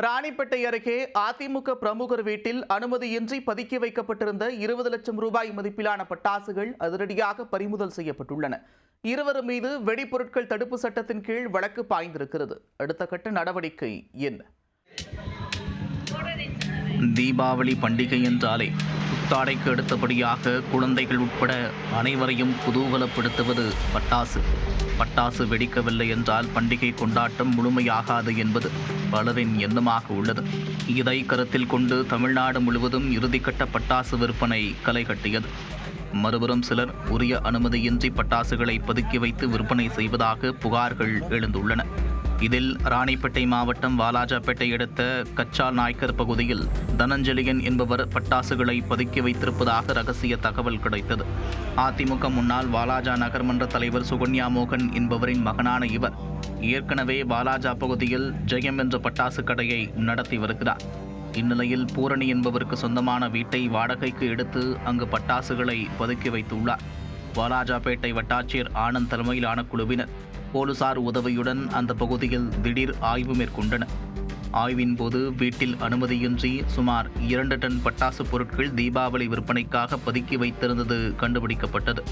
ராணிப்பேட்டை அருகே அதிமுக பிரமுகர் வீட்டில் அனுமதியின்றி பதுக்கி வைக்கப்பட்டிருந்த 20 லட்சம் ரூபாய் மதிப்பிலான பட்டாசுகள் அதிரடியாக பறிமுதல் செய்யப்பட்டுள்ளன. இருவர் மீது வெடிபொருட்கள் தடுப்பு சட்டத்தின் கீழ் வழக்கு பாய்ந்திருக்கிறது. அடுத்த கட்ட நடவடிக்கை என்ன? தீபாவளி பண்டிகை என்றாலே புத்தாடைக்கு அடுத்தபடியாக குழந்தைகள் உட்பட அனைவரையும் குதூகலப்படுத்துவது பட்டாசு. பட்டாசு வெடிக்கவில்லை என்றால் பண்டிகை கொண்டாட்டம் முழுமையாகாது என்பது பலரின் எண்ணமாக உள்ளது. இதை கருத்தில் கொண்டு தமிழ்நாடு முழுவதும் இறுதிக்கட்ட பட்டாசு விற்பனை களை கட்டியது. மறுபுறம் சிலர் உரிய அனுமதியின்றி பட்டாசுகளை பதுக்கி வைத்து விற்பனை செய்வதாக புகார்கள் எழுந்துள்ளன. இதில் ராணிப்பேட்டை மாவட்டம் வாலாஜாபேட்டை அடுத்த கச்சால் நாய்க்கர் பகுதியில் தனஞ்சலியன் என்பவர் பட்டாசுகளை பதுக்கி வைத்திருப்பதாக ரகசிய தகவல் கிடைத்தது. அதிமுக முன்னாள் வாலாஜா நகர்மன்ற தலைவர் சுகன்யா மோகன் என்பவரின் மகனான இவர் ஏற்கனவே வாலாஜா பகுதியில் ஜெயம் என்ற பட்டாசு கடையை நடத்தி வருகிறார். இந்நிலையில் பூரணி என்பவருக்கு சொந்தமான வீட்டை வாடகைக்கு எடுத்து அங்கு பட்டாசுகளை பதுக்கி வைத்துள்ளார். வாலாஜாபேட்டை வட்டாட்சியர் ஆனந்த் தலைமையிலான குழுவினர் போலீசார் உதவியுடன் அந்த பகுதியில் திடீர் ஆய்வு மேற்கொண்டனர். ஆய்வின் போது வீட்டில் அனுமதியின்றி சுமார் 2 டன் பட்டாசு பொருட்கள் தீபாவளி விற்பனைக்காக பதுக்கி வைத்திருந்தது கண்டுபிடிக்கப்பட்டது.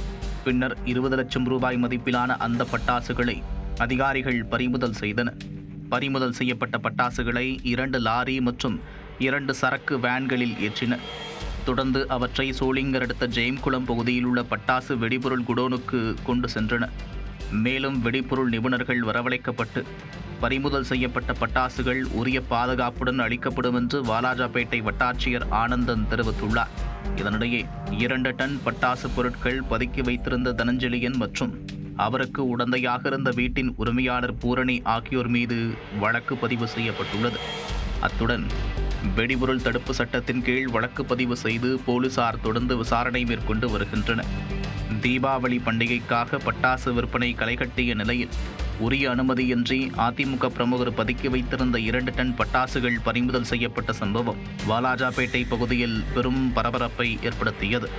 பின்னர் 20 லட்சம் ரூபாய் மதிப்பிலான அந்த பட்டாசுகளை அதிகாரிகள் பறிமுதல் செய்தனர். பறிமுதல் செய்யப்பட்ட பட்டாசுகளை 2 லாரி மற்றும் 2 சரக்கு வேன்களில் ஏற்றினர். தொடர்ந்து அவற்றை சோளிங்கர் அடுத்த ஜெயம்குளம் பகுதியில் உள்ள பட்டாசு வெடிபொருள் குடோனுக்கு கொண்டு சென்றனர். மேலும் வெடிபொருள் நிபுணர்கள் வரவழைக்கப்பட்டு பறிமுதல் செய்யப்பட்ட பட்டாசுகள் உரிய பாதுகாப்புடன் அளிக்கப்படும் என்று வாலாஜாபேட்டை வட்டாட்சியர் ஆனந்தன் தெரிவித்துள்ளார். இதனிடையே 2 டன் பட்டாசு பொருட்கள் பதுக்கி வைத்திருந்த தனஞ்சலியன் மற்றும் அவருக்கு உடந்தையாக இருந்த வீட்டின் உரிமையாளர் பூரணி ஆகியோர் மீது வழக்கு பதிவு செய்யப்பட்டுள்ளது. அத்துடன் வெடிபொருள் தடுப்பு சட்டத்தின் கீழ் வழக்கு பதிவு செய்து போலீசார் தொடர்ந்து விசாரணை மேற்கொண்டு வருகின்றனர். தீபாவளி பண்டிகைக்காக பட்டாசு விற்பனை களைகட்டிய நிலையில் உரிய அனுமதியின்றி அதிமுக பிரமுகர் பதுக்கி வைத்திருந்த 2 டன் பட்டாசுகள் பறிமுதல் செய்யப்பட்ட சம்பவம் வாலாஜாபேட்டை பகுதியில் பெரும் பரபரப்பை ஏற்படுத்தியது.